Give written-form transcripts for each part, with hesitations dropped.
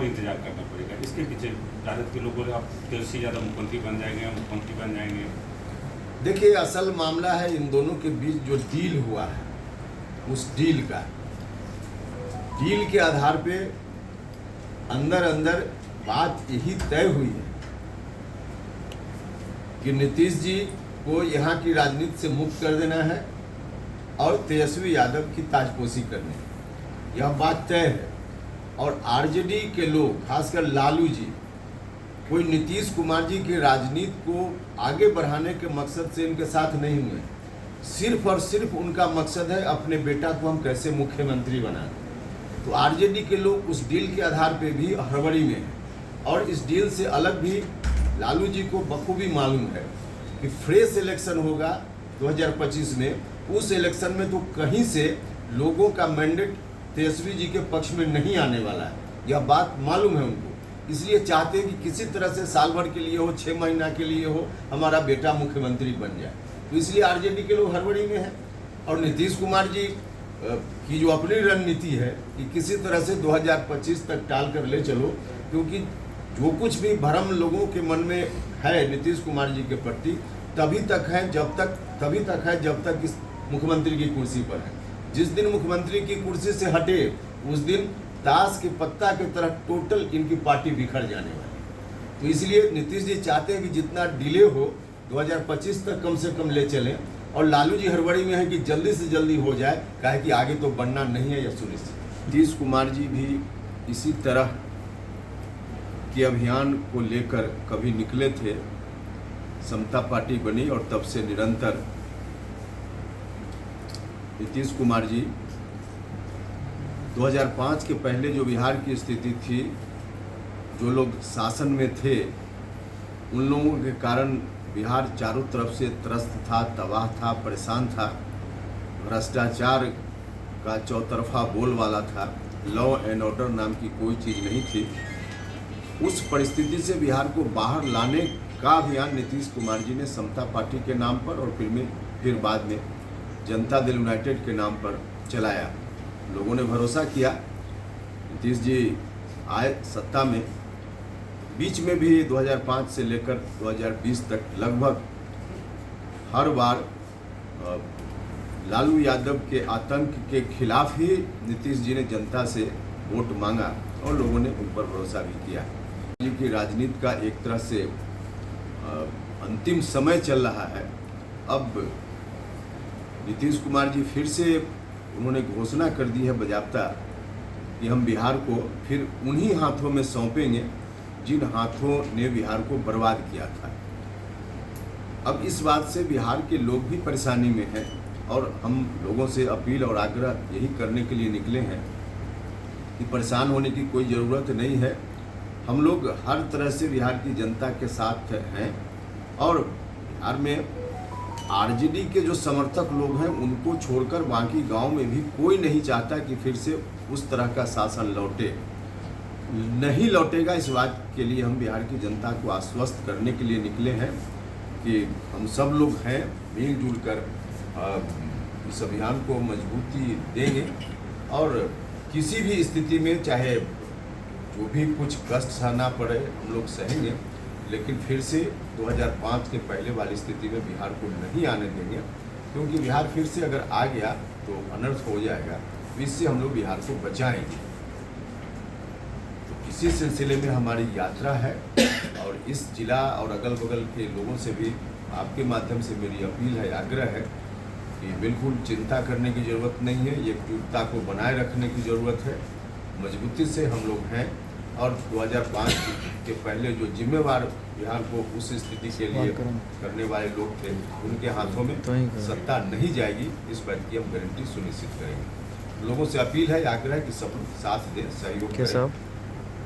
इंतजार करना पड़ेगा। इसके पीछे राजद के लोगों आप तेजस्वी यादव मुख्यमंत्री बन जाएंगे, मुख्यमंत्री बन जाएंगे। देखिए, असल मामला है इन दोनों के बीच जो डील हुआ है, उस डील के आधार पे अंदर अंदर बात यही तय हुई है कि नीतीश जी को यहाँ की राजनीति से मुक्त कर देना है और तेजस्वी यादव की ताजपोशी करनी है। यह बात तय है। और आरजेडी के लोग, खासकर लालू जी, कोई नीतीश कुमार जी की राजनीति को आगे बढ़ाने के मकसद से इनके साथ नहीं हुए। सिर्फ और सिर्फ उनका मकसद है अपने बेटा को हम कैसे मुख्यमंत्री बना दें। तो आरजेडी के लोग उस डील के आधार पे भी हड़बड़ी में हैं। और इस डील से अलग भी लालू जी को बखूबी मालूम है कि फ्रेश इलेक्शन होगा 2025 में। उस इलेक्शन में तो कहीं से लोगों का मैंडेट तेजस्वी जी के पक्ष में नहीं आने वाला है, यह बात मालूम है उनको। इसलिए चाहते हैं कि किसी तरह से साल भर के लिए हो, 6 महीना के लिए हो, हमारा बेटा मुख्यमंत्री बन जाए। तो इसलिए आरजेडी के लोग हड़बड़ी में हैं। और नीतीश कुमार जी की जो अपनी रणनीति है कि किसी तरह से 2025 तक टाल कर ले चलो, क्योंकि जो कुछ भी भ्रम लोगों के मन में है नीतीश कुमार जी के प्रति तभी तक है जब तक इस मुख्यमंत्री की कुर्सी पर है। जिस दिन मुख्यमंत्री की कुर्सी से हटे, उस दिन ताश के पत्ता की तरह टोटल इनकी पार्टी बिखर जाने वाली है। तो इसलिए नीतीश जी चाहते हैं कि जितना डिले हो 2025 तक कम से कम ले चलें। और लालू जी हड़बड़ी में है कि जल्दी से जल्दी हो जाए, काहे कि आगे तो बनना नहीं है, यह सुनिश्चित। नीतीश कुमार जी भी इसी तरह के अभियान को लेकर कभी निकले थे, समता पार्टी बनी और तब से निरंतर नीतीश कुमार जी 2005 के पहले जो बिहार की स्थिति थी, जो लोग शासन में थे, उन लोगों के कारण बिहार चारों तरफ से त्रस्त था, तबाह था, परेशान था। भ्रष्टाचार का चौतरफा बोलबाला था, लॉ एंड ऑर्डर नाम की कोई चीज़ नहीं थी। उस परिस्थिति से बिहार को बाहर लाने का अभियान नीतीश कुमार जी ने समता पार्टी के नाम पर और फिर बाद में जनता दल यूनाइटेड के नाम पर चलाया। लोगों ने भरोसा किया, नीतीश जी आए सत्ता में। बीच में भी 2005 से लेकर 2020 तक लगभग हर बार लालू यादव के आतंक के खिलाफ ही नीतीश जी ने जनता से वोट मांगा और लोगों ने उन पर भरोसा भी किया। जी की राजनीति का एक तरह से अंतिम समय चल रहा है। अब नीतीश कुमार जी फिर से उन्होंने घोषणा कर दी है बजाबता कि हम बिहार को फिर उन्हीं हाथों में सौंपेंगे जिन हाथों ने बिहार को बर्बाद किया था। अब इस बात से बिहार के लोग भी परेशानी में हैं और हम लोगों से अपील और आग्रह यही करने के लिए निकले हैं कि परेशान होने की कोई ज़रूरत नहीं है। हम लोग हर तरह से बिहार की जनता के साथ हैं और बिहार में आरजेडी के जो समर्थक लोग हैं उनको छोड़कर बाकी गांव में भी कोई नहीं चाहता कि फिर से उस तरह का शासन लौटे। नहीं लौटेगा, इस बात के लिए हम बिहार की जनता को आश्वस्त करने के लिए निकले हैं कि हम सब लोग हैं, मिलजुल कर इस अभियान को मजबूती देंगे और किसी भी स्थिति में चाहे जो भी कुछ कष्ट सहना पड़े हम लोग सहेंगे, लेकिन फिर से 2005 के पहले वाली स्थिति में बिहार को नहीं आने देंगे, क्योंकि बिहार फिर से अगर आ गया तो अनर्थ हो जाएगा। इससे हम लोग बिहार को बचाएंगे। तो इसी सिलसिले में हमारी यात्रा है और इस जिला और अगल बगल के लोगों से भी आपके माध्यम से मेरी अपील है, आग्रह है कि बिल्कुल चिंता करने की ज़रूरत नहीं है, एकजुटता को बनाए रखने की ज़रूरत है। मजबूती से हम लोग हैं और 2005 के पहले जो जिम्मेवार बिहार को उस स्थिति के लिए करने वाले लोग थे, उनके हाथों में सत्ता नहीं जाएगी, इस बात की हम गारंटी सुनिश्चित करेंगे। लोगों से अपील है, आग्रह है कि सब साथ दें, सहयोग करें,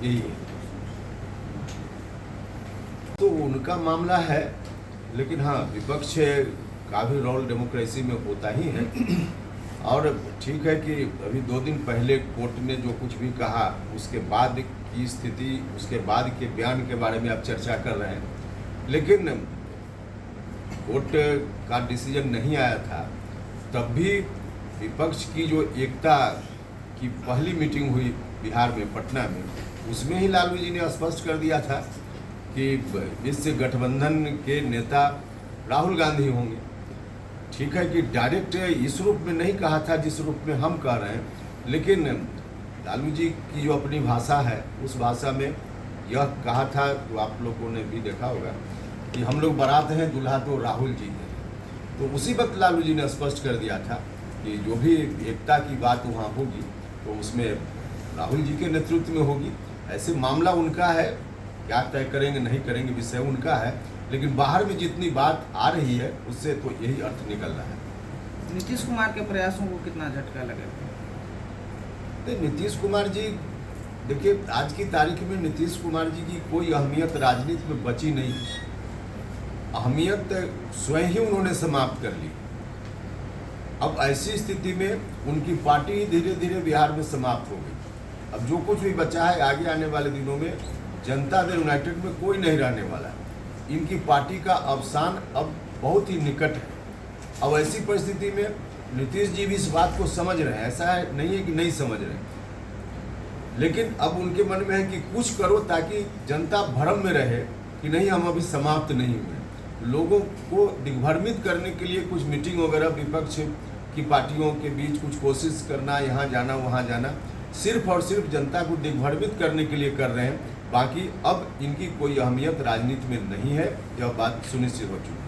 यही है। तो उनका मामला है, लेकिन हाँ, विपक्ष का भी रोल डेमोक्रेसी में होता ही है। और ठीक है कि अभी 2 दिन पहले कोर्ट ने जो कुछ भी कहा, उसके बाद की स्थिति, उसके बाद के बयान के बारे में आप चर्चा कर रहे हैं, लेकिन कोर्ट का डिसीजन नहीं आया था, तब भी विपक्ष की जो एकता की पहली मीटिंग हुई बिहार में, पटना में, उसमें ही लालू जी ने स्पष्ट कर दिया था कि इस गठबंधन के नेता राहुल गांधी होंगे। ठीक है कि डायरेक्ट इस रूप में नहीं कहा था जिस रूप में हम कह रहे हैं, लेकिन लालू जी की जो अपनी भाषा है उस भाषा में यह कहा था, तो आप लोगों ने भी देखा होगा कि हम लोग बारात हैं, दूल्हा तो राहुल जी हैं। तो उसी वक्त लालू जी ने स्पष्ट कर दिया था कि जो भी एकता की बात वहाँ होगी तो उसमें राहुल जी के नेतृत्व में होगी। ऐसे मामला उनका है, क्या तय करेंगे नहीं करेंगे विषय उनका है, लेकिन बाहर में जितनी बात आ रही है उससे तो यही अर्थ निकल रहा है। नीतीश कुमार के प्रयासों को कितना झटका लगेगा? तो नीतीश कुमार जी, देखिए आज की तारीख में नीतीश कुमार जी की कोई अहमियत राजनीति में बची नहीं। अहमियत स्वयं ही उन्होंने समाप्त कर ली। अब ऐसी स्थिति में उनकी पार्टी धीरे धीरे बिहार में समाप्त हो गई। अब जो कुछ भी बचा है आगे आने वाले दिनों में जनता दल यूनाइटेड में कोई नहीं रहने वाला है। इनकी पार्टी का अवसान अब बहुत ही निकट है। अब ऐसी परिस्थिति में नीतीश जी भी इस बात को समझ रहे हैं, ऐसा है नहीं है कि नहीं समझ रहे, लेकिन अब उनके मन में है कि कुछ करो ताकि जनता भ्रम में रहे कि नहीं हम अभी समाप्त नहीं हुए। लोगों को दिग्भ्रमित करने के लिए कुछ मीटिंग वगैरह विपक्ष की पार्टियों के बीच कुछ कोशिश करना, यहाँ जाना वहाँ जाना, सिर्फ और सिर्फ जनता को दिग्भ्रमित करने के लिए कर रहे हैं। बाकी अब इनकी कोई अहमियत राजनीति में नहीं है, यह बात सुनिश्चित हो चुकी है।